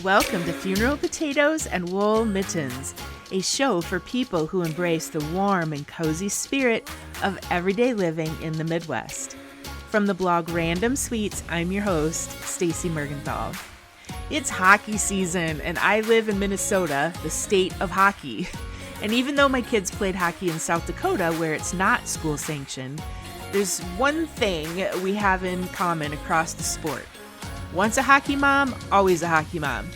Welcome to Funeral Potatoes and Wool Mittens, a show for people who embrace the warm and cozy spirit of everyday living in the Midwest. From the blog Random Sweets, I'm your host, Staci Mergenthal. It's hockey season, and I live in Minnesota, the state of hockey. And even though my kids played hockey in South Dakota, where it's not school-sanctioned, there's one thing we have in common across the sport. Once a hockey mom, always a hockey mom.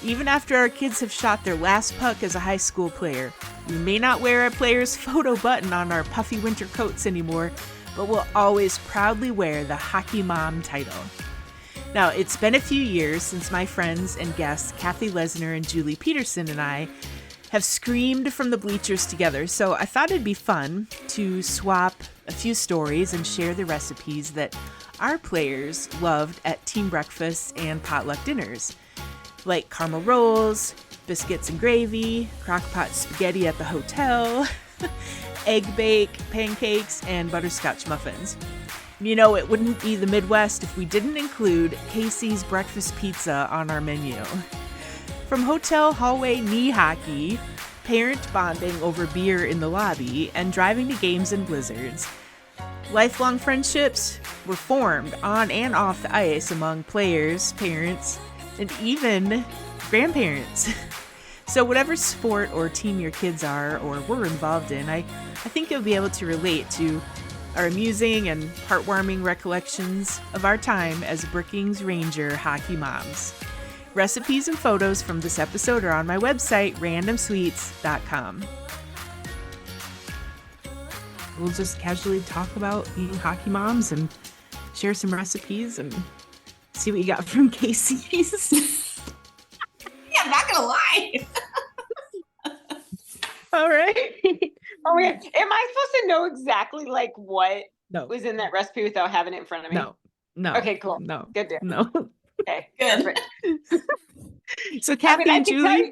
Even after our kids have shot their last puck as a high school player, we may not wear our player's photo button on our puffy winter coats anymore, but we'll always proudly wear the hockey mom title. Now, it's been a few years since my friends and guests, Kathy Lesner and Julie Peterson and I, have screamed from the bleachers together, so I thought it'd be fun to swap a few stories and share the recipes that our players loved at team breakfasts and potluck dinners, like caramel rolls, biscuits and gravy, crock-pot spaghetti at the hotel, egg bake, pancakes, and butterscotch muffins. You know, it wouldn't be the Midwest if we didn't include Casey's breakfast pizza on our menu. From hotel hallway knee hockey, parent bonding over beer in the lobby, and driving to games and blizzards, lifelong friendships were formed on and off the ice among players, parents, and even grandparents. So whatever sport or team your kids are or were involved in, I think you'll be able to relate to our amusing and heartwarming recollections of our time as Brookings Ranger hockey moms. Recipes and photos from this episode are on my website, randomsweets.com. We'll just casually talk about being hockey moms and share some recipes and see what you got from Casey's. Yeah, I'm not gonna lie. All right. Oh my God. Am I supposed to know exactly like what No. was in that recipe without having it in front of me? No. Okay, cool. No. Good deal. No. Okay, Good. perfect. So Kathy and Julie.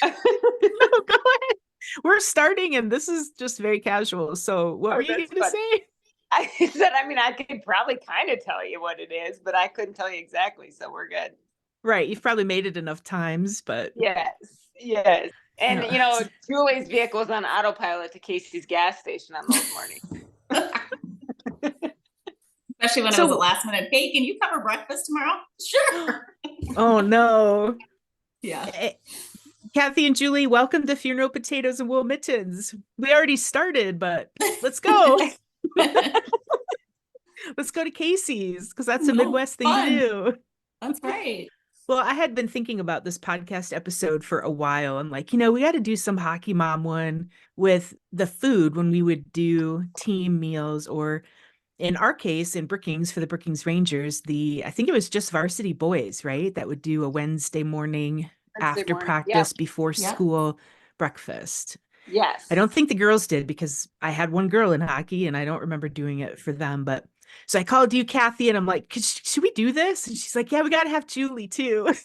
No, No, go ahead. We're starting and this is just very casual. So what were you going to say? I said, I could probably kind of tell you what it is, but I couldn't tell you exactly. So we're good. Right. You've probably made it enough times, but. Yes. And, Julie's vehicle was on autopilot to Casey's gas station on those mornings. Especially when it was a last minute, hey, can you cover breakfast tomorrow? Sure. Oh, no. Yeah. Kathy and Julie, welcome to Funeral Potatoes and Wool Mittens. We already started, but let's go. Let's go to Casey's because that's a Midwest thing to do. That's right. Well, I had been thinking about this podcast episode for a while. I'm like, we got to do some hockey mom one with the food when we would do team meals, or in our case, in Brookings, for the Brookings Rangers, I think it was just varsity boys, right? That would do a Wednesday morning after practice before school breakfast. Yes. I don't think the girls did because I had one girl in hockey and I don't remember doing it for them. But so I called you, Kathy, and I'm like, should we do this? And she's like, yeah, we got to have Julie too.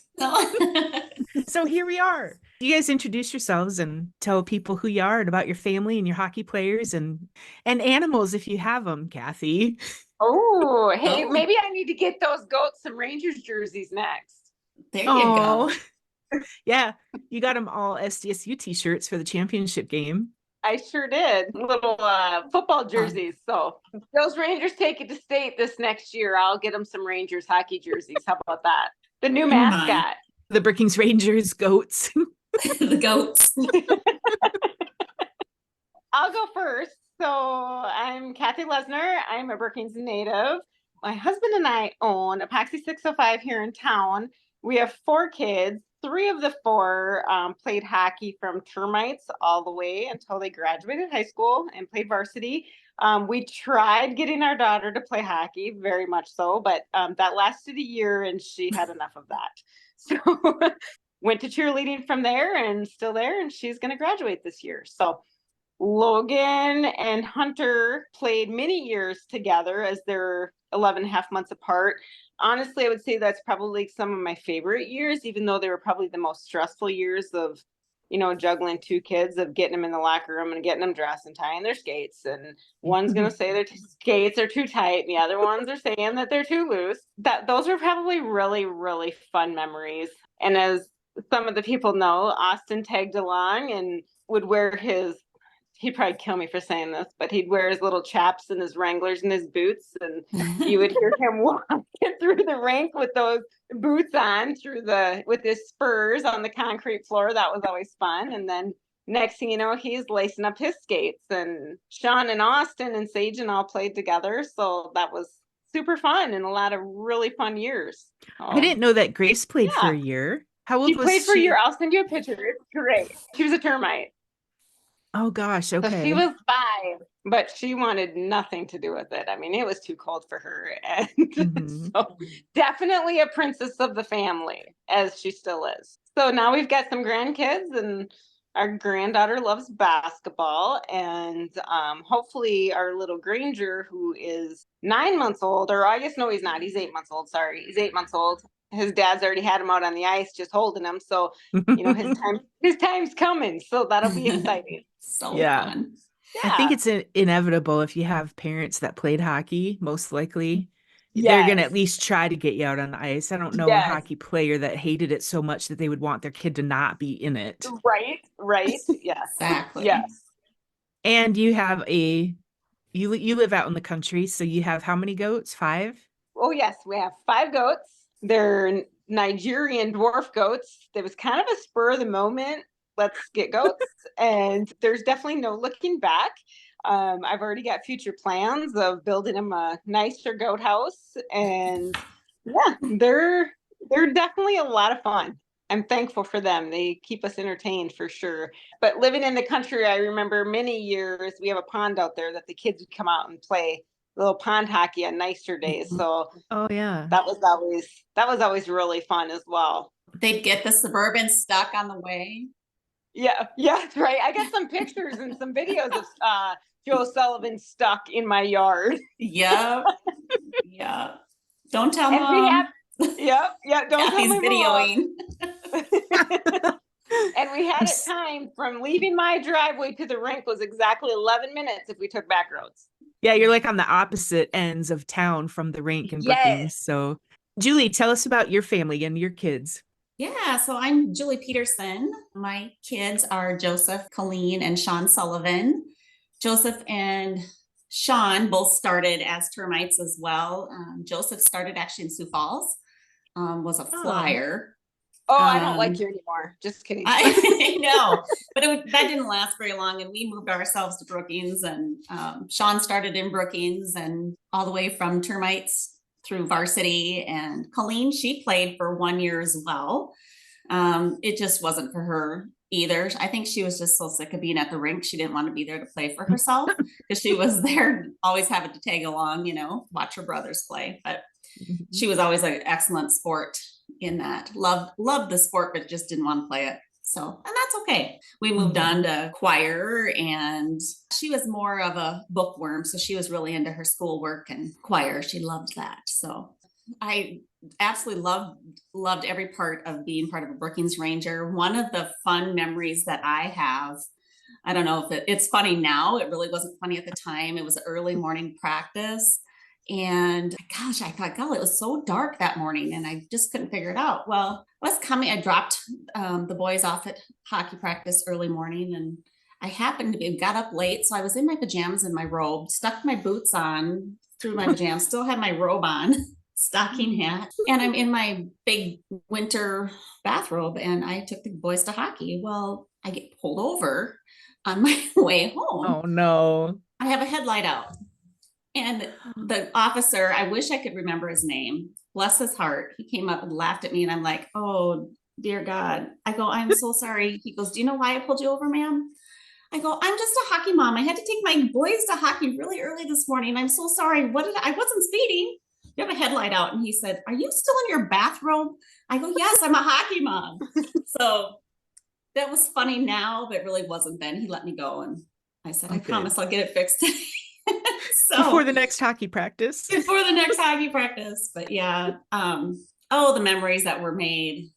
So here we are. You guys introduce yourselves and tell people who you are and about your family and your hockey players and animals if you have them, Kathy. Oh, hey, maybe I need to get those goats some Rangers jerseys next. There you go. Yeah, you got them all SDSU t-shirts for the championship game. I sure did. Little football jerseys. So if those Rangers take it to state this next year, I'll get them some Rangers hockey jerseys. How about that? The new mascot. The Brookings Rangers goats. The goats. I'll go first. So I'm Kathy Lesner. I'm a Brookings native. My husband and I own Epoxy 605 here in town. We have 4 kids. 3 of the 4 played hockey from termites all the way until they graduated high school and played varsity. We tried getting our daughter to play hockey, very much so, but that lasted a year and she had enough of that. So went to cheerleading from there and still there, and she's going to graduate this year. So Logan and Hunter played many years together as they're 11 and a half months apart. Honestly, I would say that's probably some of my favorite years, even though they were probably the most stressful years of, juggling 2 kids, of getting them in the locker room and getting them dressed and tying their skates. And one's going to say their skates are too tight, and the other ones are saying that they're too loose. Those are probably really, really fun memories. And as some of the people know, Austin tagged along and would wear he'd probably kill me for saying this, but he'd wear his little chaps and his Wranglers and his boots. And you would hear him walking through the rink with those boots on with his spurs on the concrete floor. That was always fun. And then next thing you know, he's lacing up his skates, and Sean and Austin and Sage and all played together. So that was super fun and a lot of really fun years. I didn't know that Grace played for a year. How old She was played for a she? year. I'll send you a picture. It's great. She was a termite. Oh gosh, So okay. she was 5, but she wanted nothing to do with it. I mean, it was too cold for her. And so definitely a princess of the family, as she still is. So now we've got some grandkids, and our granddaughter loves basketball. And hopefully our little Granger, who is 9 months old, or I guess, no, he's not. He's 8 months old. Sorry. He's 8 months old. His dad's already had him out on the ice, just holding him. So, his time's coming. So that'll be exciting. So fun. Yeah. I think it's inevitable if you have parents that played hockey, most likely. They're going to at least try to get you out on the ice. I don't know a hockey player that hated it so much that they would want their kid to not be in it. Right. Yes. Exactly. Yes. And you have you live out in the country, so you have how many goats? 5? Oh, yes. We have 5 goats. They're Nigerian dwarf goats. There was kind of a spur of the moment, let's get goats. And there's definitely no looking back. I've already got future plans of building them a nicer goat house. And yeah, they're definitely a lot of fun. I'm thankful for them. They keep us entertained for sure. But living in the country, I remember many years, we have a pond out there that the kids would come out and play little pond hockey on nicer days. So that was always really fun as well. They'd get the Suburban stuck on the way. Yeah, that's right. I got some pictures and some videos of Joe Sullivan stuck in my yard. Yep. Yeah. Don't tell Mom. Don't tell my videoing. And we had it timed from leaving my driveway to the rink was exactly 11 minutes if we took back roads. Yeah, you're like on the opposite ends of town from the rink and Brookings. So, Julie, tell us about your family and your kids. Yeah, so I'm Julie Peterson. My kids are Joseph, Colleen, and Sean Sullivan. Joseph and Sean both started as termites as well. Joseph started actually in Sioux Falls, was a flyer. I don't like you anymore. Just kidding. I know, but that didn't last very long. And we moved ourselves to Brookings, and Sean started in Brookings and all the way from termites through varsity. And Colleen, she played for 1 year as well. It just wasn't for her either. I think she was just so sick of being at the rink. She didn't want to be there to play for herself because she was there always having to tag along, watch her brothers play. But she was always an excellent sport in that. Loved the sport, but just didn't want to play it. So, and that's okay. We moved on to choir, and she was more of a bookworm. So she was really into her schoolwork and choir. She loved that. So I absolutely loved every part of being part of a Brookings Ranger. One of the fun memories that I have, I don't know if it's funny now. It really wasn't funny at the time. It was early morning practice. And gosh, I thought, golly, it was so dark that morning and I just couldn't figure it out. Well, I dropped the boys off at hockey practice early morning, and I got up late. So I was in my pajamas and my robe, stuck my boots on through my pajamas, still had my robe on, stocking hat, and I'm in my big winter bathrobe, and I took the boys to hockey. Well, I get pulled over on my way home. Oh no. I have a headlight out. And the officer, I wish I could remember his name. Bless his heart. He came up and laughed at me, and I'm like, oh, dear God. I go, I'm so sorry. He goes, do you know why I pulled you over, ma'am? I go, I'm just a hockey mom. I had to take my boys to hockey really early this morning. I'm so sorry. I wasn't speeding. You have a headlight out. And he said, are you still in your bathrobe? I go, yes, I'm a hockey mom. So that was funny now, but really wasn't then. He let me go. And I said, I promise I'll get it fixed today. So before the next hockey practice. But yeah. The memories that were made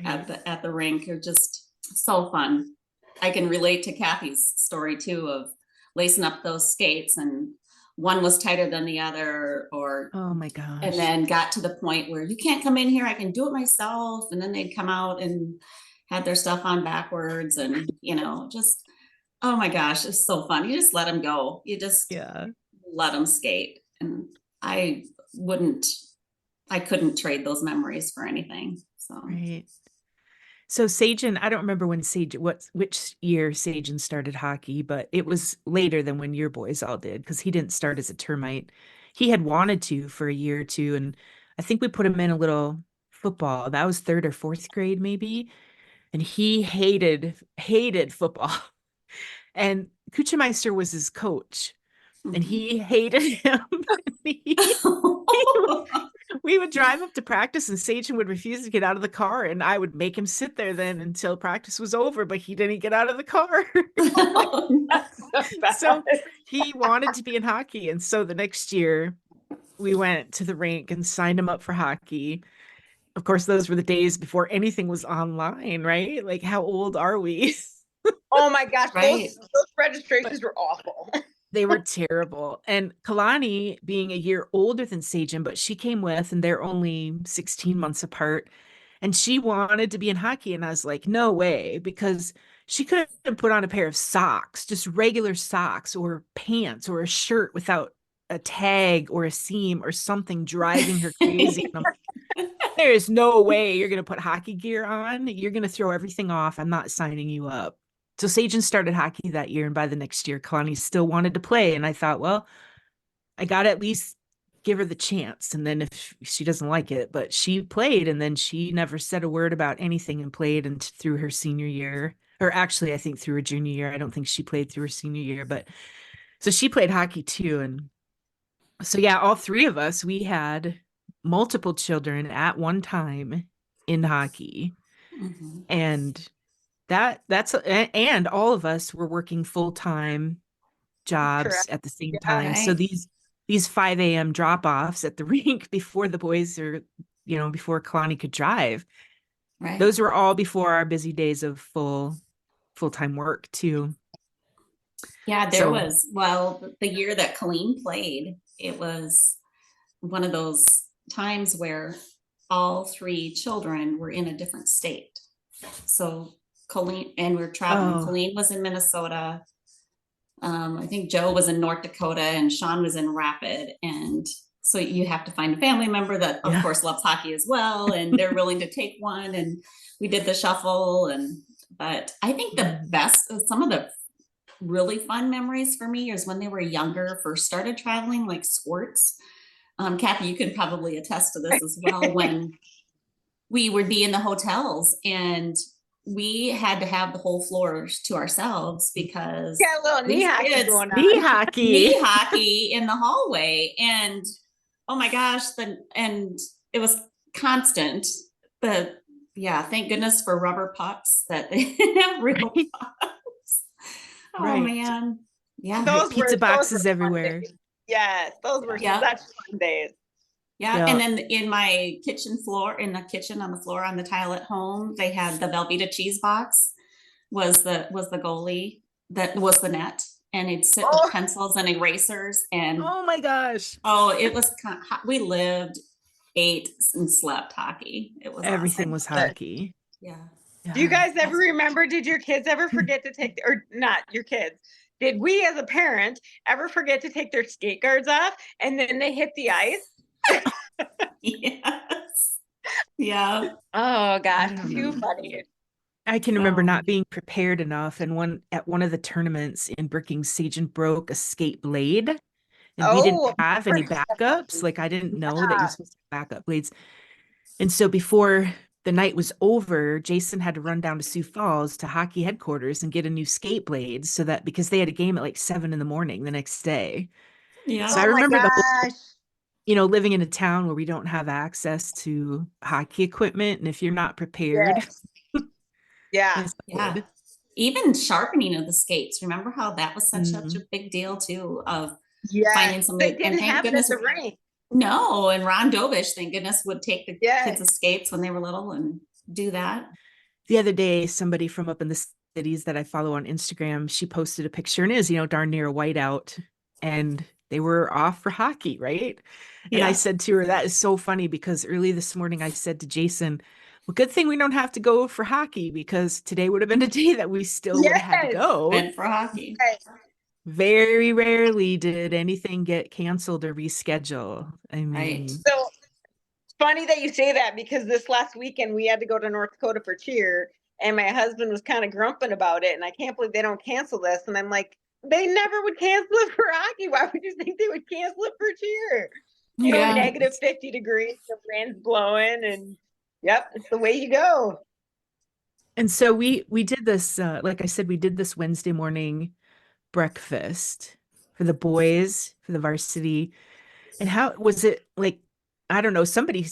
at the rink are just so fun. I can relate to Kathy's story too of lacing up those skates, and one was tighter than the other, or oh my gosh. And then got to the point where you can't come in here, I can do it myself. And then they'd come out and had their stuff on backwards and, just, oh my gosh, it's so fun. You just let them go. You just Yeah. let them skate. And I wouldn't, I couldn't trade those memories for anything. So. Right. So Sagen, I don't remember when which year Sagen started hockey, but it was later than when your boys all did because he didn't start as a termite. He had wanted to for a year or two, and I think we put him in a little football. That was third or fourth grade, maybe. And he hated football. And Kuchenmeister was his coach, and Mhm. he hated him. We would drive up to practice, and Sagen would refuse to get out of the car, and I would make him sit there then until practice was over, but he didn't get out of the car. So he wanted to be in hockey. And so the next year we went to the rink and signed him up for hockey. Of course, those were the days before anything was online, right? Like, how old are we? Oh my gosh, Right. those registrations were awful. They were terrible. And Kalani, being a year older than Sagen, but she came with, and they're only 16 months apart. And she wanted to be in hockey. And I was like, no way, because she couldn't put on a pair of socks, just regular socks or pants or a shirt without a tag or a seam or something driving her crazy. And I'm like, there is no way you're going to put hockey gear on. You're going to throw everything off. I'm not signing you up. So Sagen started hockey that year, and by the next year, Kalani still wanted to play. And I thought, well, I got to at least give her the chance. And then if she doesn't like it, but she played, and then she never said a word about anything and played and through her senior year, or actually, I think through her junior year. I don't think she played through her senior year, but so she played hockey too. And so, yeah, all three of us, we had multiple children at one time in hockey. Mhm. And and all of us were working full-time jobs Correct. at the same Yeah. time. So Right. these 5 a.m. drop-offs at the rink before the boys before Kalani could drive, Right. those were all before our busy days of full-time work too. Yeah, there So, was, well, the year that Colleen played, it was one of those times where all three children were in a different state. So Colleen, and we're traveling. oh, Colleen was in Minnesota. I think Joe was in North Dakota and Sean was in Rapid. And so you have to find a family member that, of yeah. course, loves hockey as well, and they're willing to take one. And we did the shuffle. But I think the Mhm. best, some of the really fun memories for me is when they were younger, first started traveling, like sports. Kathy, you can probably attest to this as well. When we would be in the hotels and we had to have the whole floors to ourselves because Got a little knee these hockey kids going Knee on. hockey. knee hockey in the hallway. And oh my gosh, and it was constant. But yeah, thank goodness for rubber pucks that they have real Right. pucks. Oh Right. man. Yeah. Those Pizza were boxes fun everywhere. days. Yes, those were Yeah. such fun days. Yeah, Yeah. and then in my kitchen floor, in the kitchen on the floor on the tile at home, they had the Velveeta cheese box was the goalie, that was the net, and it'd sit with Oh, pencils and erasers, and Oh my gosh. oh, it was we lived, ate, and slept hockey. It was Everything awesome. was good. hockey. Yeah. Do you Yeah. guys ever remember, did your kids ever forget to take, or not your kids, did we as a parent ever forget to take their skate guards off and then they hit the ice? Yes. Yeah. Oh gosh, I don't too know. funny. I can remember Oh. not being prepared enough. And at one of the tournaments in Brookings, Sagen broke a skate blade, and we didn't Oh, have any backups. Like, I didn't know that you're supposed to have backup blades. And so before the night was over, Jason had to run down to Sioux Falls to hockey headquarters and get a new skate blade because they had a game at like 7 in the morning the next day. So Yeah. I oh my remember gosh. living in a town where we don't have access to hockey equipment. And if you're not prepared, Yes. Yeah. it's Yeah. good. Even sharpening of the skates. Remember how that was such a Mm. big deal too, of Yes. finding They somebody, and didn't thank have it at goodness. the rink. No, and Ron Dovish, thank goodness, would take the Yes. kids' skates when they were little and do that. The other day, somebody from up in the cities that I follow on Instagram, she posted a picture, and it is, darn near a whiteout, and they were off for hockey, right? And I Yeah. said to her, that is so funny, because early this morning I said to Jason, Well, good thing we don't have to go for hockey, because today would have been a day that we still would have had to Yes. go. Went for hockey. Very rarely did anything get canceled or rescheduled. I mean, Right. So funny that you say that, because this last weekend we had to go to North Dakota for cheer, and my husband was kind of grumping about it, and I can't believe they don't cancel this. And I'm like, they never would cancel it for hockey. Why would you think they would cancel it for cheer? You know, Yeah. negative 50 degrees, the wind's blowing, and yep, it's the way you go. and so we did this, like I said, we did this Wednesday morning breakfast for the boys, for the varsity. And how was it, like, I don't know, somebody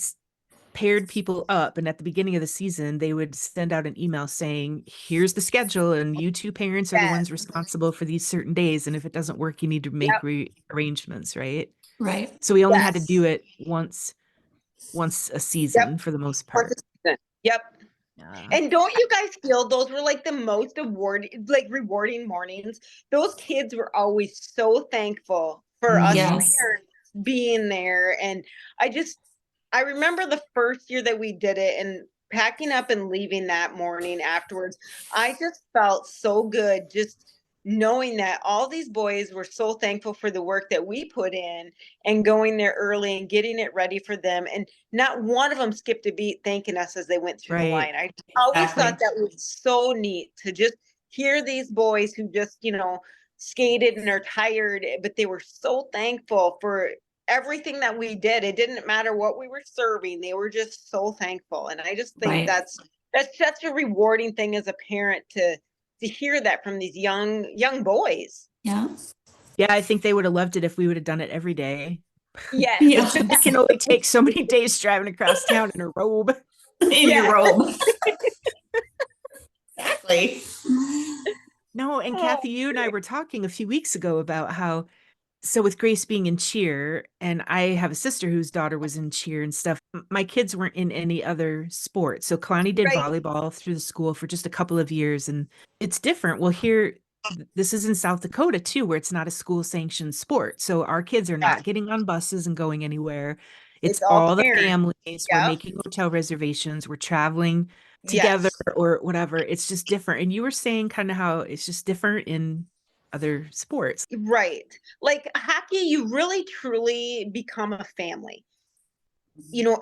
paired people up, and at the beginning of the season they would send out an email saying, here's the schedule, and you two parents are the Yes. ones responsible for these certain days, and if it doesn't work you need to make Yep. arrangements, right? Right. So we only had to Yes. do it once a season, Yep. for the most Once part. a season. Yep. Yeah. And don't you guys feel those were like the most rewarding mornings? Those kids were always so thankful for us Yes. parents being there. And I remember the first year that we did it, and packing up and leaving that morning afterwards. I just felt so good, just knowing that all these boys were so thankful for the work that we put in, and going there early and getting it ready for them. And not one of them skipped a beat thanking us as they went through the Right. line. I always Exactly. thought that was so neat to just hear these boys who just, skated and are tired, but they were so thankful for everything that we did. It didn't matter what we were serving. They were just so thankful. And I just think Right. that's such a rewarding thing as a parent to hear that from these young boys. Yeah. Yeah, I think they would have loved it if we would have done it every day. Yes. Yeah. It can only take so many days driving across town in a robe. In Yeah. your robe. Exactly. No, and Oh, Kathy, you and I were talking a few weeks ago about how, so with Grace being in cheer, and I have a sister whose daughter was in cheer and stuff, my kids weren't in any other sport. So Kalani did Right. volleyball through the school for just a couple of years, and it's different. Well, here, this is in South Dakota too, where it's not a school sanctioned sport. So our kids are not getting on buses and going anywhere. It's It's all all the parents. families. We're Yep. making hotel reservations. We're traveling together Yes. or whatever. It's just different. And you were saying kind of how it's just different in other sports. Right. Like hockey, you really truly become a family.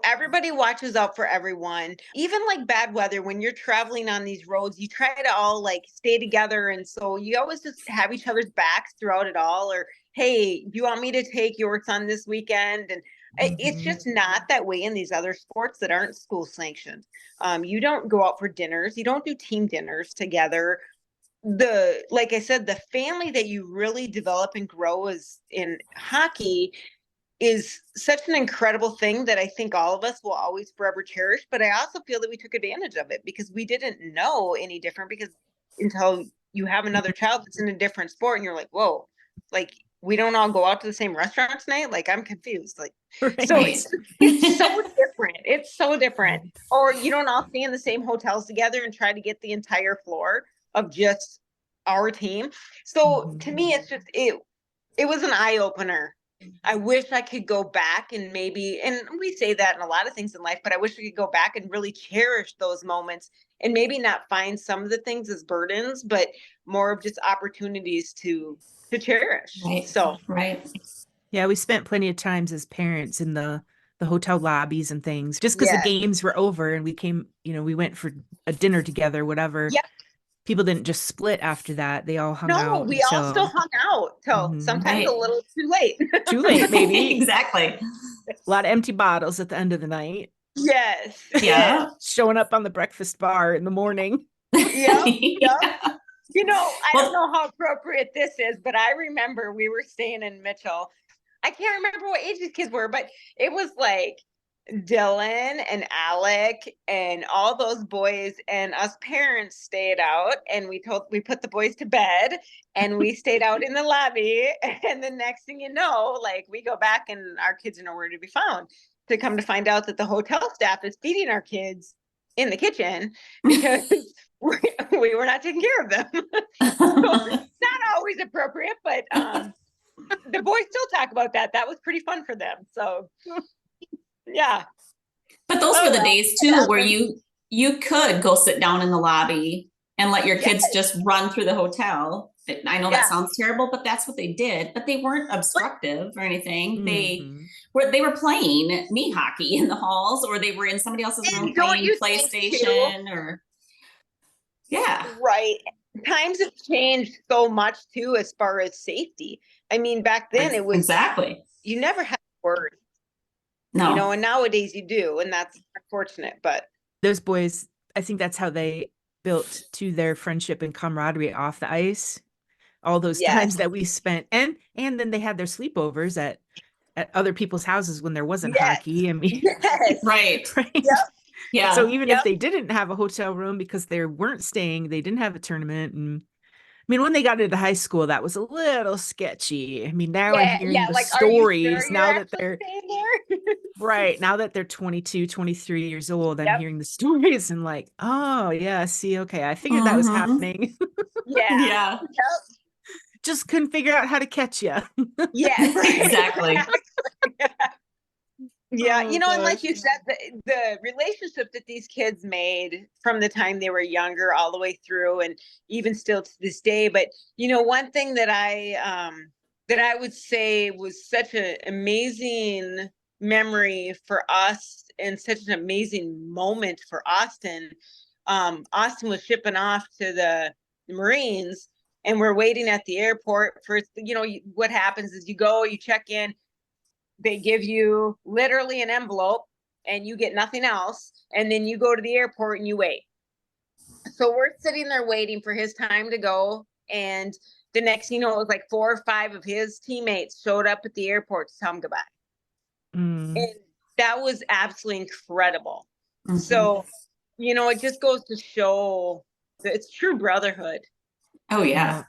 Everybody watches out for everyone. Even like bad weather, when you're traveling on these roads, you try to all like stay together. And so you always just have each other's backs throughout it all. Or, hey, do you want me to take your son this weekend? And it's just not that way in these other sports that aren't school sanctioned. You don't go out for dinners. You don't do team dinners together. Like I said, the family that you really develop and grow is in hockey is such an incredible thing that I think all of us will always forever cherish. But I also feel that we took advantage of it because we didn't know any different, because until you have another child that's in a different sport and you're like, whoa, like we don't all go out to the same restaurant tonight. Like I'm confused. Like, so Right. it's so different. It's so different. Or you don't all stay in the same hotels together and try to get the entire floor of just our team. So to me, it's just, it was an eye opener. I wish I could go back and we say that in a lot of things in life, but I wish we could go back and really cherish those moments and maybe not find some of the things as burdens, but more of just opportunities to cherish. Right. So, Right. Yeah, we spent plenty of times as parents in the hotel lobbies and things, just because the yes. games were over and we came, we went for a dinner together, whatever. Yep. People didn't just split after that. They all hung No, out we all until still hung out till Mhm. sometimes Right. a little too late. too late, maybe. Exactly. A lot of empty bottles at the end of the night, Yes. Yeah. showing up on the breakfast bar in the morning. Yep. Yeah. I Well- don't know how appropriate this is, but I remember we were staying in Mitchell. I can't remember what age these kids were, but it was like Dylan and Alec and all those boys, and us parents stayed out, and we put the boys to bed and we stayed out in the lobby. And the next thing you know, like we go back and our kids are nowhere to be found, to come to find out that the hotel staff is feeding our kids in the kitchen because we were not taking care of them. So, not always appropriate, but the boys still talk about that. That was pretty fun for them. So yeah. But those Oh, were the well, days too yeah. where you you could go sit down in the lobby and let your kids Yes. just run through the hotel. I know that Yeah. sounds terrible, but that's what they did. But they weren't obstructive or anything. Mhm. They were playing knee hockey in the halls, or they were in somebody else's room And don't playing you think too, PlayStation or yeah. right? Times have changed so much too as far as safety. I mean, back then it was Exactly. you never had words, No. you know, and nowadays you do, and that's unfortunate. But Those boys, I think that's how they built to their friendship and camaraderie off the ice. All those yes, times that we spent, and then they had their sleepovers at other people's houses when there wasn't yes, hockey. I mean, yes, Right. right? Yep. Yeah. So even if Yep. they didn't have a hotel room because they weren't staying, they didn't have a tournament. And I mean, when they got into high school, that was a little sketchy. I mean, now I'm hearing yeah. the Like, are you sure stories you're now that actually they're staying there? right, now that they're 22, 23 years old. I'm Yep. hearing the stories and like, oh yeah, see, okay, I figured that was Mhm. happening. Yeah. Yeah. Yep. Just couldn't figure out how to catch you. Yes. Exactly. Yeah, Oh, you know, and like gosh. you said, the relationship that these kids made from the time they were younger all the way through, and even still to this day. But you know, one thing that I would say was such an amazing memory for us and such an amazing moment for Austin. Austin was shipping off to the Marines, and we're waiting at the airport for, you know, what happens is you go, you check in, they give you literally an envelope and you get nothing else, and then you go to the airport and you wait. So we're sitting there waiting for his time to go, and the next you know, it was like 4 or 5 of his teammates showed up at the airport to tell him goodbye. Mm. And that was absolutely incredible. Mhm. So, you know, it just goes to show that it's true brotherhood. Oh yeah.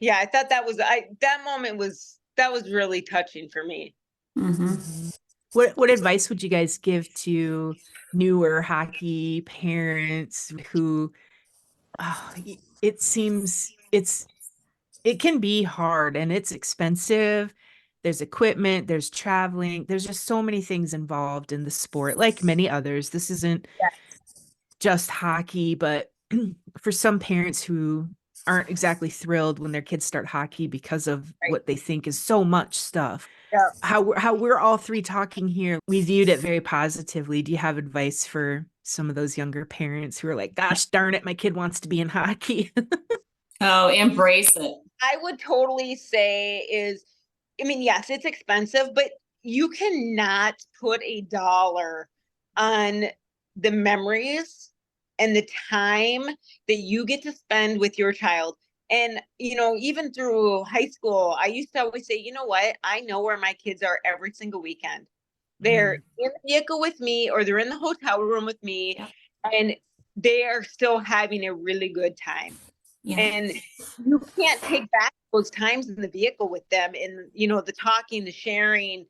Yeah, I thought that moment was really touching for me. Mhm. What advice would you guys give to newer hockey parents who it seems it can be hard and it's expensive. There's equipment, there's traveling, there's just so many things involved in the sport, like many others. This isn't just hockey, but for some parents who aren't exactly thrilled when their kids start hockey because of Right. what they think is so much stuff. Yeah. How we're all three talking here, we viewed it very positively. Do you have advice for some of those younger parents who are like, gosh darn it, my kid wants to be in hockey? Oh, embrace it. I would totally say is, I mean, yes, it's expensive, but you cannot put a dollar on the memories and the time that you get to spend with your child. And, you know, even through high school, I used to always say, you know what? I know where my kids are every single weekend. They're in the vehicle with me, or they're in the hotel room with me, Yep. and they are still having a really good time. Yeah. And you can't take back those times in the vehicle with them, and you know, the talking, the sharing.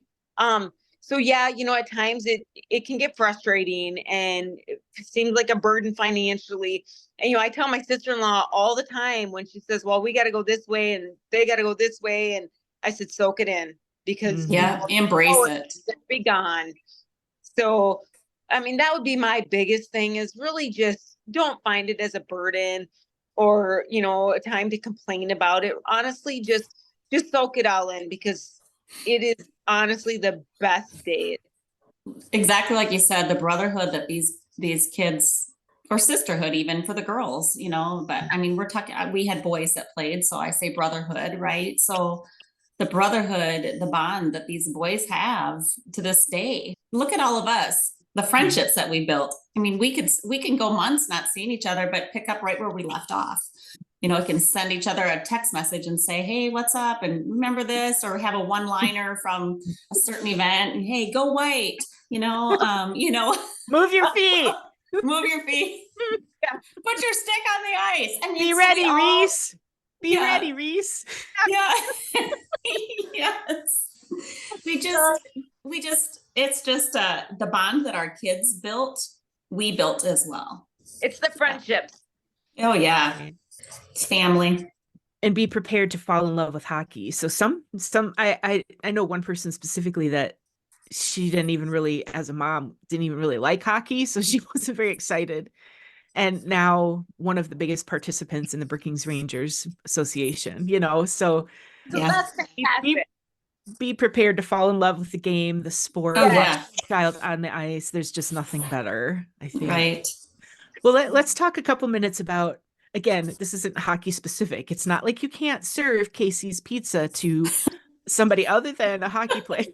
So yeah, you know, at times it can get frustrating and it seems like a burden financially. And you know, I tell my sister-in-law all the time when she says, well, we got to go this way and they got to go this way, and I said, soak it in, because Yeah. Embrace it. it's gonna be gone. So I mean, that would be my biggest thing, is really just don't find it as a burden or, you know, a time to complain about it. Honestly, just soak it all in, because it is honestly the best days. Exactly like you said, the brotherhood that these kids, or sisterhood even for the girls, you know, but I mean, we're talking, we had boys that played, so I say brotherhood, right? So the brotherhood, the bond that these boys have to this day. Look at all of us, the friendships that we built. I mean, we can go months not seeing each other, but pick up right where we left off. You know, can send each other a text message and say, hey, what's up? And remember this, or have a one-liner from a certain event, and hey, go white, you know, Move your feet. move your feet. Yeah. Put your stick on the ice. I mean, Be so ready, we all- Reese. Be Yeah. ready, Reese. Yeah. Yes. We just, it's just the bond that our kids built, we built as well. It's the friendships. Oh yeah. It's family. And be prepared to fall in love with hockey. So I know one person specifically that she didn't even really, as a mom, didn't even really like hockey. So she wasn't very excited and now one of the biggest participants in the Brookings Rangers Association, so So Yeah. that's fantastic. be prepared to fall in love with the game, the sport, Oh, watch yeah. the child on the ice. There's just nothing better, I think. Right. Well, let's talk a couple minutes about, again, this isn't hockey specific. It's not like you can't serve Casey's Pizza to somebody other than a hockey player.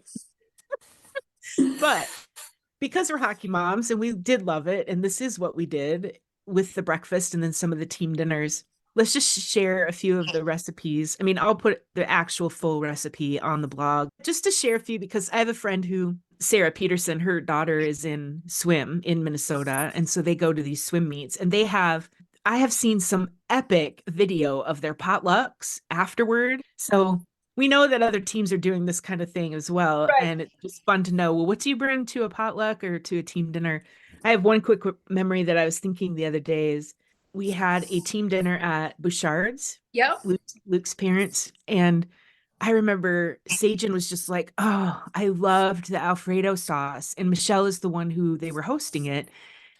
But because we're hockey moms and we did love it, and this is what we did with the breakfast and then some of the team dinners, let's just share a few of the recipes. I mean, I'll put the actual full recipe on the blog just to share a few, because I have a friend who, Sarah Peterson, her daughter is in swim in Minnesota. And so they go to these swim meets, and I have seen some epic video of their potlucks afterward. So we know that other teams are doing this kind of thing as well. Right. And it's just fun to know, well, what do you bring to a potluck or to a team dinner? I have one quick memory that I was thinking the other day is we had a team dinner at Bouchard's, Yep. Luke's parents. And I remember Sagen was just like, oh, I loved the Alfredo sauce. And Michelle is the one who they were hosting it.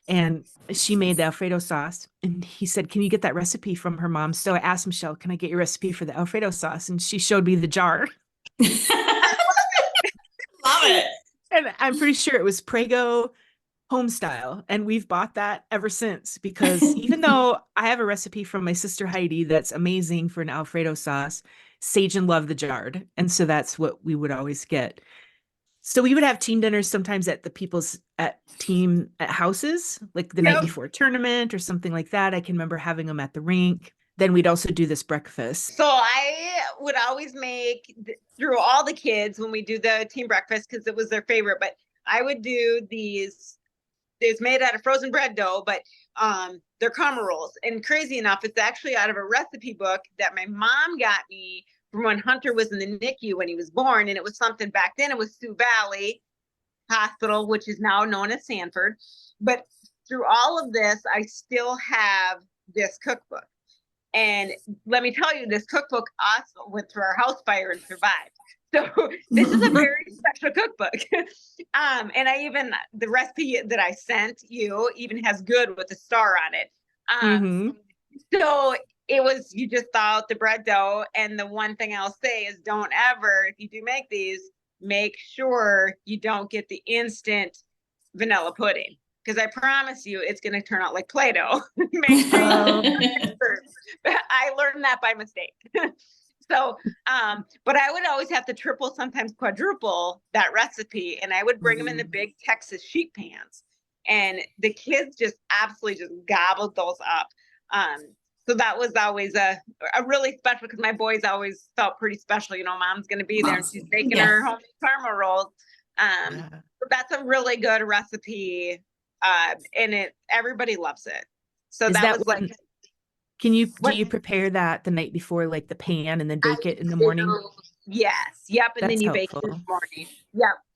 And she made the Alfredo sauce. And he said, can you get that recipe from her mom? So I asked Michelle, can I get your recipe for the Alfredo sauce? And she showed me the jar. Love it. And I'm pretty sure it was Prego home style. And we've bought that ever since, because even though I have a recipe from my sister Heidi that's amazing for an Alfredo sauce, Sagen loved the jarred. And so that's what we would always get. So we would have team dinners sometimes at houses, like the night before a tournament or something like that. I can remember having them at the rink. Then we'd also do this breakfast. So I would always make through all the kids when we do the team breakfast, because it was their favorite, but I would do these. It's made out of frozen bread dough, but they're caramel rolls. And crazy enough, it's actually out of a recipe book that my mom got me from when Hunter was in the NICU when he was born. And it was something back then, it was Sioux Valley Hospital, which is now known as Sanford. But through all of this, I still have this cookbook. And let me tell you, this cookbook also went through our house fire and survived. So this is a very special cookbook. And the recipe that I sent you even has good with a star on it. So it was, you just thaw out the bread dough. And the one thing I'll say is, don't ever, if you do make these, make sure you don't get the instant vanilla pudding, because I promise you it's going to turn out like Play-Doh. Make sure I learned that by mistake. So, but I would always have to triple, sometimes quadruple that recipe. And I would bring them in the big Texas sheet pans. And the kids just absolutely just gobbled those up. So that was always a really special, because my boys always felt pretty special. Mom's going to be there and she's making her homemade caramel rolls. So that's a really good recipe. And everybody loves it. So that was like, do you prepare that the night before, like the pan, and then bake it in the morning? Yes. Yep. And that's then you helpful. bake it in the morning.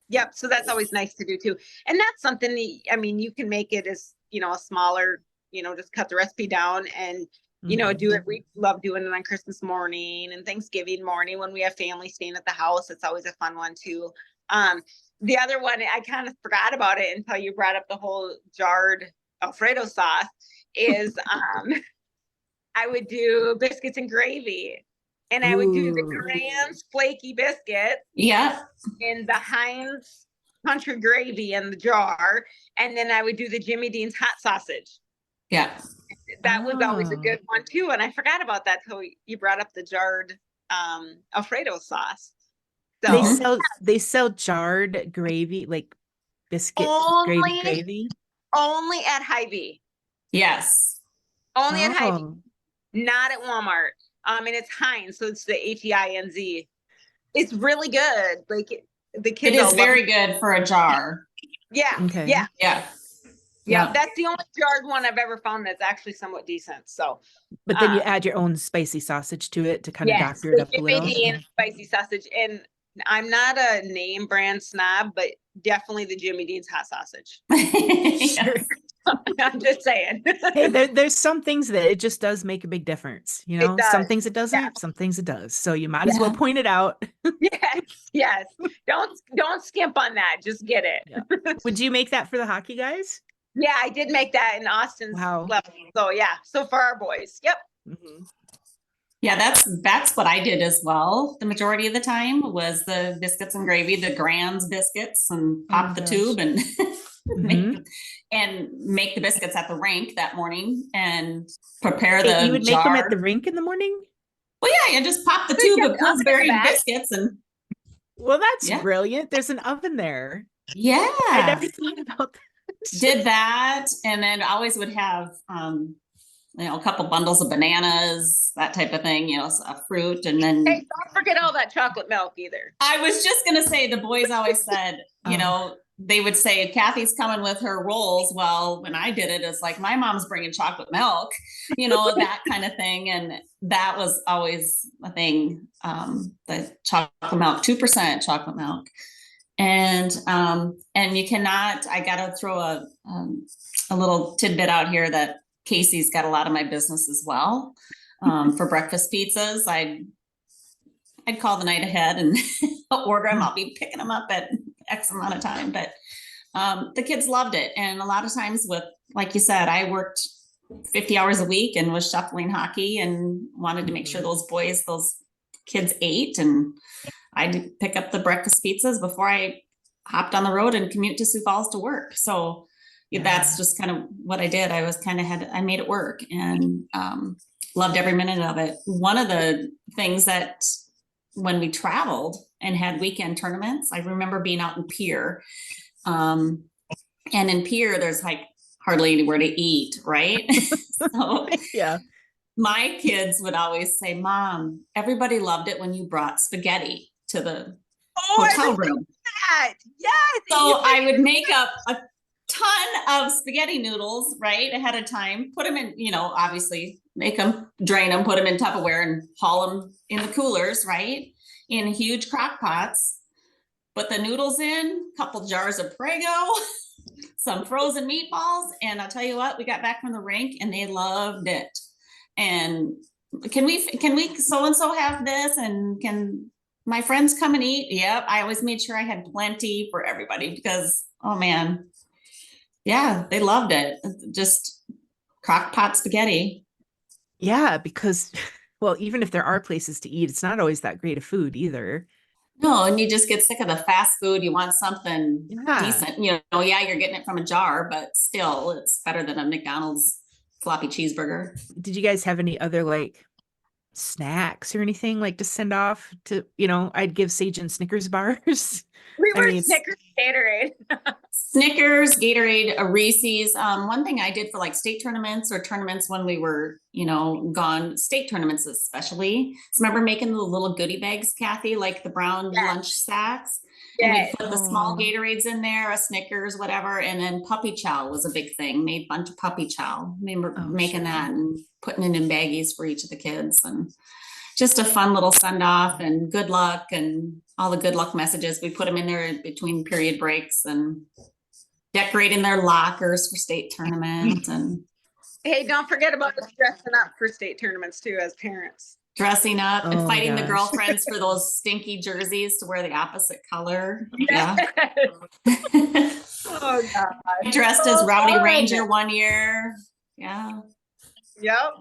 Yep. So that's always nice to do too. And that's something, you can make it as, a smaller, just cut the recipe down and, do it. We love doing it on Christmas morning and Thanksgiving morning when we have family staying at the house. It's always a fun one too. The other one, I kind of forgot about it until you brought up the whole jarred Alfredo sauce, is I would do biscuits and gravy. And I would do the Grand's flaky biscuits. Yeah. In the Heinz country gravy in the jar. And then I would do the Jimmy Dean's hot sausage. Yeah. That was always a good one too. And I forgot about that till you brought up the jarred Alfredo sauce. So they sell jarred gravy, like biscuit gravy. Only at Hy-Vee. Yes. Only at Hy-Vee. Not at Walmart. And it's Heinz, so it's the Heinz. It's really good. Like the kids. It is very good for a jar. Yeah. Okay. Yeah. That's the only jarred one I've ever found that's actually somewhat decent. So, but then you add your own spicy sausage to it to kind of doctor it up a little. And spicy sausage, and I'm not a name brand snob, but definitely the Jimmy Dean's hot sausage. Sure. I'm just saying. Hey, there's some things that it just does make a big difference. Some things it doesn't, some things it does. So you might as well point it out. Yes. Don't skimp on that. Just get it. Would you make that for the hockey guys? Yeah, I did make that in Austin's Wow. level. So yeah, so for our boys. Yep. Mhm. Yeah, that's what I did as well. The majority of the time was the biscuits and gravy, the Grand's biscuits, and Oh my pop the gosh. tube and Mhm. make the biscuits at the rink that morning and prepare Wait, you the would make them at jar. the rink in the morning? Well, yeah, you just pop the So you tube got of the oven in the Pillsbury back? biscuits and Well, that's yeah, brilliant. There's an oven there. I yeah, never thought about that. did that, and then always would have a couple bundles of bananas, that type of thing, a fruit, and then Hey, don't forget all that chocolate milk either. I was just gonna say the boys always said, Oh. they would say Kathy's coming with her rolls. Well, when I did it, it's like my mom's bringing chocolate milk, that kind of thing, and that was always a thing. The chocolate milk, 2% chocolate milk, and you cannot. I gotta throw a little tidbit out here that Casey's got a lot of my business as well. For breakfast pizzas, I'd call the night ahead and order them. I'll be picking them up at X amount of time. But the kids loved it. And a lot of times like you said, I worked 50 hours a week and was shuffling hockey and wanted to make sure those kids ate. And I'd pick up the breakfast pizzas before I hopped on the road and commute to Sioux Falls to work. So that's just kind of what I did. I made it work and loved every minute of it. One of the things that when we traveled and had weekend tournaments, I remember being out in Pierre. And in Pierre, there's like hardly anywhere to eat, right? So Yeah. my kids would always say, Mom, everybody loved it when you brought spaghetti to the hotel room. That. Yes. So I would make up a ton of spaghetti noodles, right, ahead of time, put them in, obviously make them, drain them, put them in Tupperware and haul them in the coolers, right, in huge crock pots, put the noodles in, a couple jars of Prego, some frozen meatballs. And I'll tell you what, we got back from the rink and they loved it. And can we so-and-so have this? And can my friends come and eat? Yep. I always made sure I had plenty for everybody because, oh man, yeah, they loved it. Just crock pot spaghetti. Yeah, because, well, even if there are places to eat, it's not always that great of food either. No, and you just get sick of the fast food. You want something Yeah. decent. Yeah, you're getting it from a jar, but still, it's better than a McDonald's floppy cheeseburger. Did you guys have any other like snacks or anything like to send off to, I'd give Sage and Snickers bars. We I were mean, Snickers Gatorade. Snickers, Gatorade, a Reese's. One thing I did for like state tournaments or tournaments when we were, gone, state tournaments especially. So remember making the little goodie bags, Kathy, like the brown lunch sacks? And Yes. we put the small Gatorades in there, a Snickers, whatever. And then puppy chow was a big thing. Made a bunch of puppy chow. Remember making that and putting it in baggies for each of the kids. And just a fun little send off and good luck and all the good luck messages. We put them in there between period breaks and decorating their lockers for state tournament and Hey, don't forget about us dressing up for state tournaments too as parents. dressing up and Oh, fighting the gosh. girlfriends for those stinky jerseys to wear the opposite color. Yeah. Oh God. I dressed as Rowdy Ranger one year. Yeah. Yep.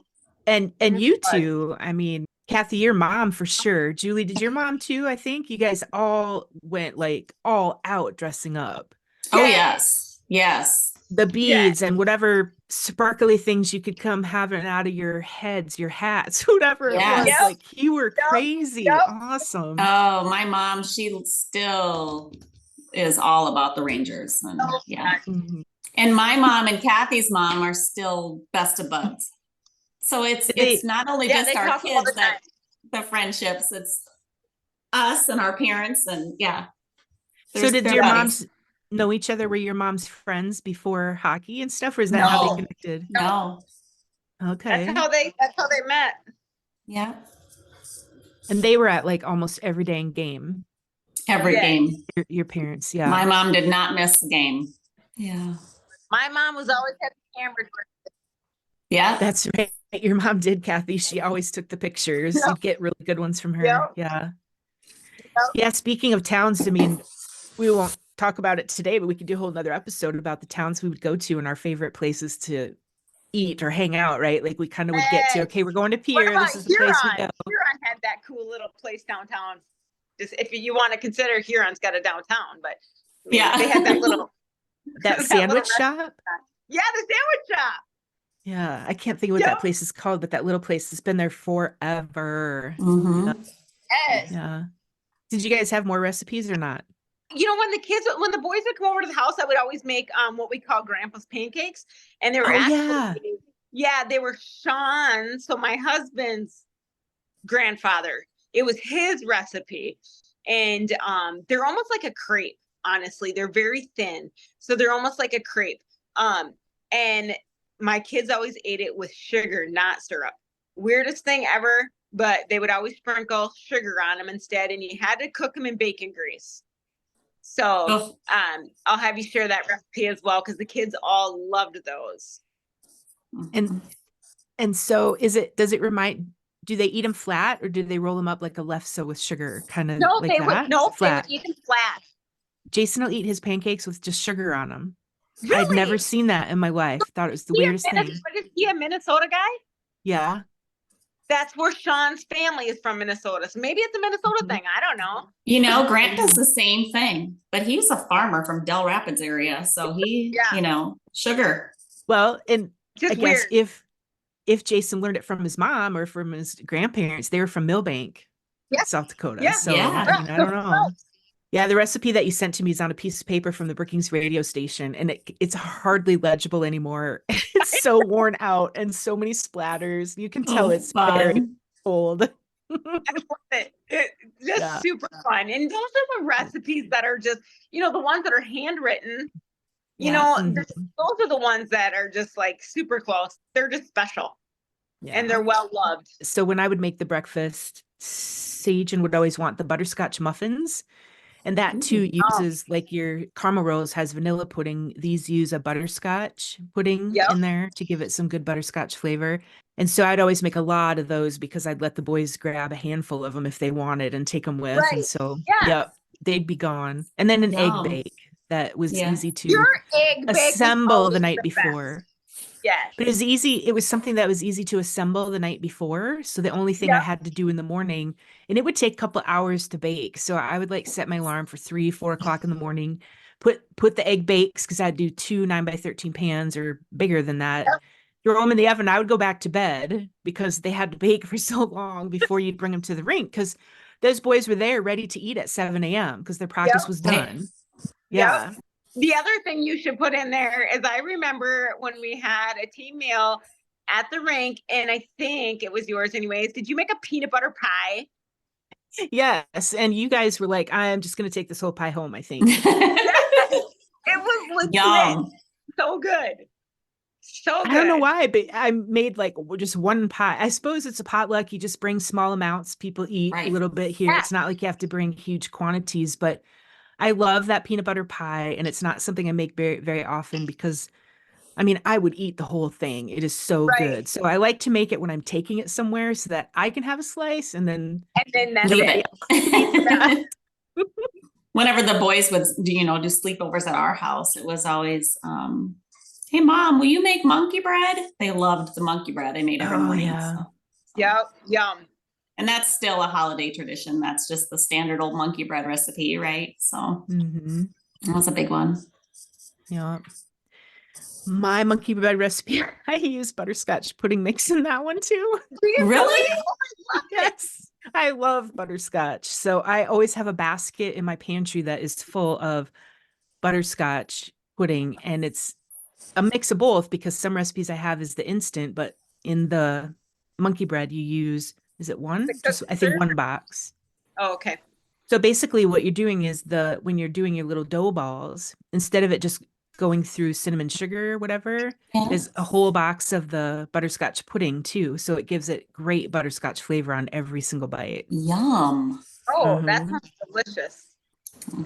And It's you fun. two, I mean, Kathy, your mom for sure. Julie, did your mom too? I think you guys all went like all out dressing up. Oh, yes. Yes. The beads and whatever sparkly things you could come having out of your heads, your hats, whatever it was. Yes. Like you were crazy. Awesome. Oh, my mom, she still is all about the Rangers. And, yeah. Mhm. And my mom and Kathy's mom are still best of buds. So it's not only just they our talk all kids the time. the friendships, it's us and our parents and yeah. So did they're your buddies. moms know each other? Were your moms friends before hockey and stuff? Or is that how No. they connected? No. Okay. That's how they met. Yeah. And they were at like almost every dang game. Every Yeah. game. Your parents, yeah. My mom did not miss a game. Yeah. My mom was always at the camera. Yeah. That's right. Your mom did, Kathy. She always took the pictures. Yep. You'd get really good ones from her. Yep. Yeah. Yep. Yeah. Speaking of towns, I mean, we won't talk about it today, but we could do a whole nother episode about the towns we would go to and our favorite places to eat or hang out, right? Like we kind of would get to, okay, we're going to What Pierre. about This is the place we go. Huron had that cool little place downtown. Just if you want to consider Huron's got a downtown, but Yeah. they had that little that sandwich shop. Yeah, the sandwich shop. Yeah, I can't think of what that place is called, but that little place has been there forever. Mhm. Yes. Yeah. Did you guys have more recipes or not? When the boys would come over to the house, I would always make what we call grandpa's pancakes. And they were they were Sean, so my husband's grandfather. It was his recipe. And they're almost like a crepe, honestly. They're very thin. So they're almost like a crepe. And my kids always ate it with sugar, not syrup. Weirdest thing ever, but they would always sprinkle sugar on them instead, and you had to cook them in bacon grease. So I'll have you share that recipe as well, because the kids all loved those. And so do they eat them flat, or do they roll them up like a lefse with sugar, kind of like that? They would eat them flat. Jason will eat his pancakes with just sugar on them. Really? I'd never seen that in my life. Thought it was the weirdest thing. Is he a Minnesota guy? Yeah. That's where Sean's family is, from Minnesota. So maybe it's a Minnesota thing. I don't know. Grant does the same thing, but he's a farmer from Del Rapids area. So he, sugar. Well, and Just I guess weird. if Jason learned it from his mom or from his grandparents, they were from Millbank, South Dakota. Yeah. So I don't know. Yeah, the recipe that you sent to me is on a piece of paper from the Brookings radio station, and it's hardly legible anymore. It's so worn out and so many splatters. You can tell it's very old. I love it. It's just super fun. And those are the recipes that are just, the ones that are handwritten, those are the ones that are just like super close. They're just special. Yeah. And they're well loved. So when I would make the breakfast, Sagen would always want the butterscotch muffins. And that too uses, like your caramel rolls has vanilla pudding. These use a butterscotch pudding in there to give it some good butterscotch flavor. And so I'd always make a lot of those because I'd let the boys grab a handful of them if they wanted and take them with. Right. And so, they'd be gone. And then an egg bake that was easy to assemble the night before. Yes. But it was easy. It was something that was easy to assemble the night before. So the only thing I had to do in the morning, and it would take a couple hours to bake. So I would set my alarm for 3-4 o'clock in the morning, put the egg bakes, because I'd do 2 9x13 pans or bigger than that. Throw them in the oven. I would go back to bed because they had to bake for so long before you'd bring them to the rink, because those boys were there ready to eat at 7 a.m. because their practice was done. Yeah. The other thing you should put in there is, I remember when we had a team meal at the rink, and I think it was yours anyways. Did you make a peanut butter pie? Yes. And you guys were like, I'm just going to take this whole pie home, I think. It was legit. Yum. So good. So good. I don't know why, but I made just one pie. I suppose it's a potluck. You just bring small amounts. People eat a little bit here. Yeah. It's not like you have to bring huge quantities, but I love that peanut butter pie, and it's not something I make very, very often because, I would eat the whole thing. It is so good. So I like to make it when I'm taking it somewhere so that I can have a slice, and then that's it. Whenever the boys would, do sleepovers at our house, it was always, hey, Mom, will you make monkey bread? They loved the monkey bread I made every morning. Yeah. So. Yep. Yum. And that's still a holiday tradition. That's just the standard old monkey bread recipe, right? So that was a big one. Yeah. My monkey bread recipe, I use butterscotch pudding mix in that one too. Really? Yes. I love butterscotch. So I always have a basket in my pantry that is full of butterscotch pudding. And it's a mix of both, because some recipes I have is the instant, but in the monkey bread you use, is it one? I think one box. Oh, okay. So basically what you're doing is when you're doing your little dough balls, instead of it just going through cinnamon sugar or whatever, there's a whole box of the butterscotch pudding too. So it gives it great butterscotch flavor on every single bite. Yum. Oh, that sounds delicious.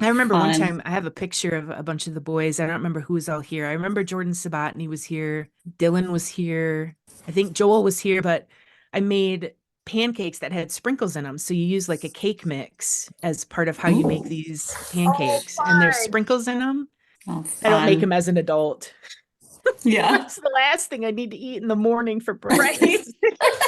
I remember one time, I have a picture of a bunch of the boys. I don't remember who was all here. I remember Jordan Sabatini was here. Dylan was here. I think Joel was here, but I made pancakes that had sprinkles in them. So you use like a cake mix as part of how you make these pancakes. And there's fun. sprinkles in them. Oh, I don't make fun. them as an adult. Yeah. That's the last thing I need to eat in the morning for breakfast.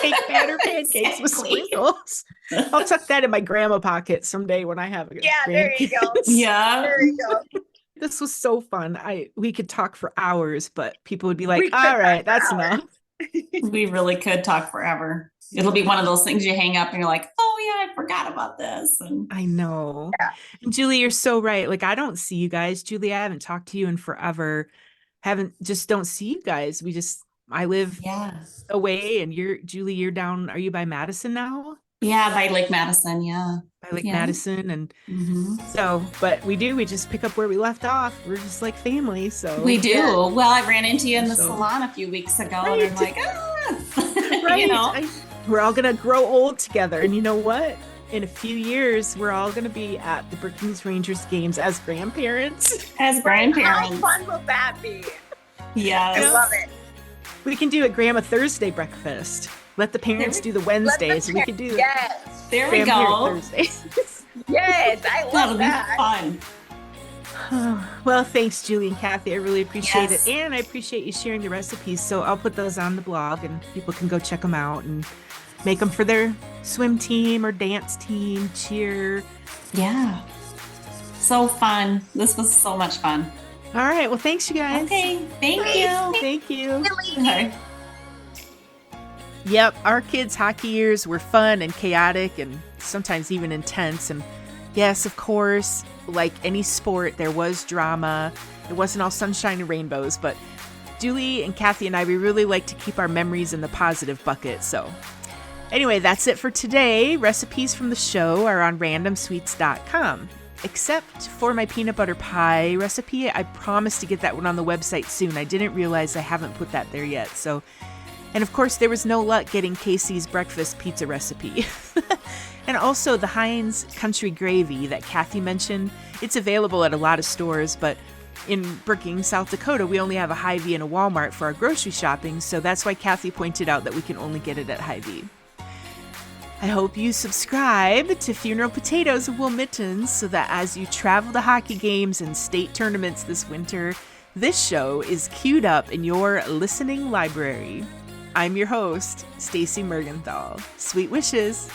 Cake batter pancakes with Exactly. sprinkles. I'll tuck that in my grandma pocket someday when I have a There you go. grandkids. Yeah. There you go. This was so fun. We could talk for hours, but people would be We like, could all talk right, for that's hours. enough. We really could talk forever. It'll be one of those things you hang up and you're like, oh yeah, I forgot about this. And I know. Yeah. And Julie, you're so right. Like, I don't see you guys. Julie, I haven't talked to you in forever. Don't see you guys. I live yeah. away, and Julie, you're down. Are you by Madison now? Yeah, by Lake Madison. Yeah. By Lake Yeah. Madison. And Mhm. so, but we just pick up where we left off. We're just like family. So We do. Yeah. Well, I ran into you in the So- salon a few weeks ago, and I'm Right. like, right. you know. We're all going to grow old together. And you know what? In a few years, we're all going to be at the Brookings Rangers games as grandparents. As How grandparents. fun will that be? Yes. I love it. We can do a Grandma Thursday breakfast. Let the parents do the Wednesdays. And we can do Yes. There we grandparent go. Thursdays. Yes. I That'll love be that. fun. Well, thanks, Julie and Kathy. I really appreciate Yes. it. And I appreciate you sharing the recipes. So I'll put those on the blog and people can go check them out and make them for their swim team or dance team, cheer. Yeah. So fun. This was so much fun. All right. Well, thanks, you guys. Okay. Thank you. Thank you. Okay. Yep. Our kids' hockey years were fun and chaotic and sometimes even intense. And yes, of course, like any sport, there was drama. It wasn't all sunshine and rainbows, but Julie and Kathy and I, we really like to keep our memories in the positive bucket. So anyway, that's it for today. Recipes from the show are on randomsweets.com. Except for my peanut butter pie recipe. I promise to get that one on the website soon. I didn't realize I haven't put that there yet. So, and of course, there was no luck getting Casey's breakfast pizza recipe. And also the Heinz country gravy that Kathy mentioned. It's available at a lot of stores, but in Brookings, South Dakota, we only have a Hy-Vee and a Walmart for our grocery shopping. So that's why Kathy pointed out that we can only get it at Hy-Vee. I hope you subscribe to Funeral Potatoes and Wool Mittens so that as you travel to hockey games and state tournaments this winter, this show is queued up in your listening library. I'm your host, Staci Mergenthal. Sweet wishes.